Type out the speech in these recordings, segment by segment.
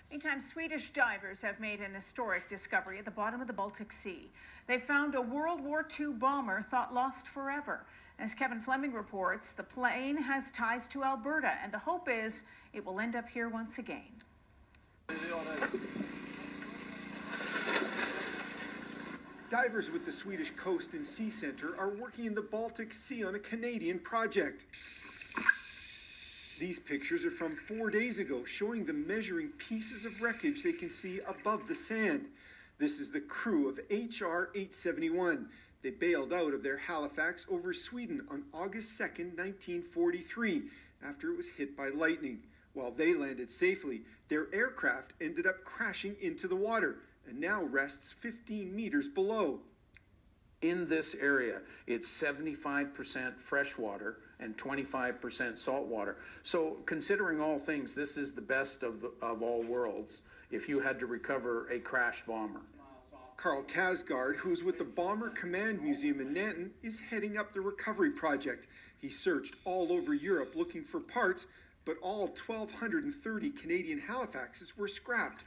Meantime, Swedish divers have made an historic discovery at the bottom of the Baltic Sea. They found a World War II bomber thought lost forever. As Kevin Fleming reports, the plane has ties to Alberta, and the hope is it will end up here once again. Divers with the Swedish Coast and Sea Centre are working in the Baltic Sea on a Canadian project. These pictures are from 4 days ago, showing them measuring pieces of wreckage they can see above the sand. This is the crew of HR 871. They bailed out of their Halifax over Sweden on August 2nd, 1943, after it was hit by lightning. While they landed safely, their aircraft ended up crashing into the water and now rests 15 meters below. In this area, it's 75% freshwater and 25% saltwater. So considering all things, this is the best of all worlds if you had to recover a crash bomber. Carl Kasgaard, who's with the Bomber Command Museum in Nanton, is heading up the recovery project. He searched all over Europe looking for parts, but all 1,230 Canadian Halifaxes were scrapped.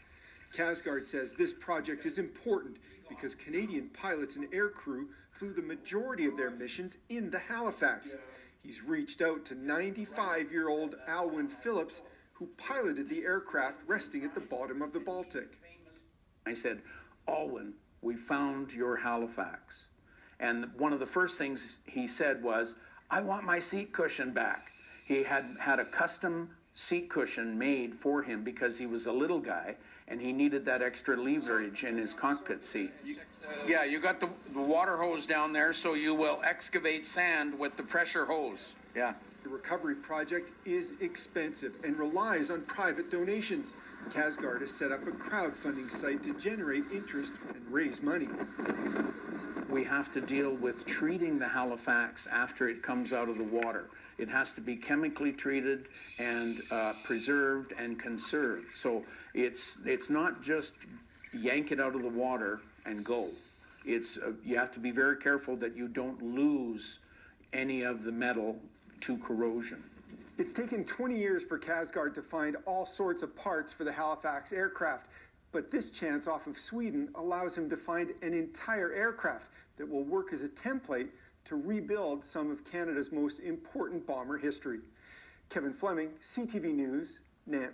Kasgaard says this project is important because Canadian pilots and aircrew flew the majority of their missions in the Halifax. He's reached out to 95-year-old Alwyn Phillips, who piloted the aircraft resting at the bottom of the Baltic. I said, Alwyn, we found your Halifax. And one of the first things he said was, I want my seat cushion back. He had a custom seat cushion made for him because he was a little guy and he needed that extra leverage in his cockpit seat. Yeah, you got the water hose down there, so you will excavate sand with the pressure hose. Yeah. The recovery project is expensive and relies on private donations. Kasgaard has set up a crowdfunding site to generate interest and raise money. We have to deal with treating the Halifax after it comes out of the water. It has to be chemically treated and preserved and conserved. So it's not just yank it out of the water and go. It's you have to be very careful that you don't lose any of the metal to corrosion. It's taken 20 years for Kasgaard to find all sorts of parts for the Halifax aircraft, but this chance off of Sweden allows him to find an entire aircraft that will work as a template to rebuild some of Canada's most important bomber history. Kevin Fleming, CTV News, Nanton.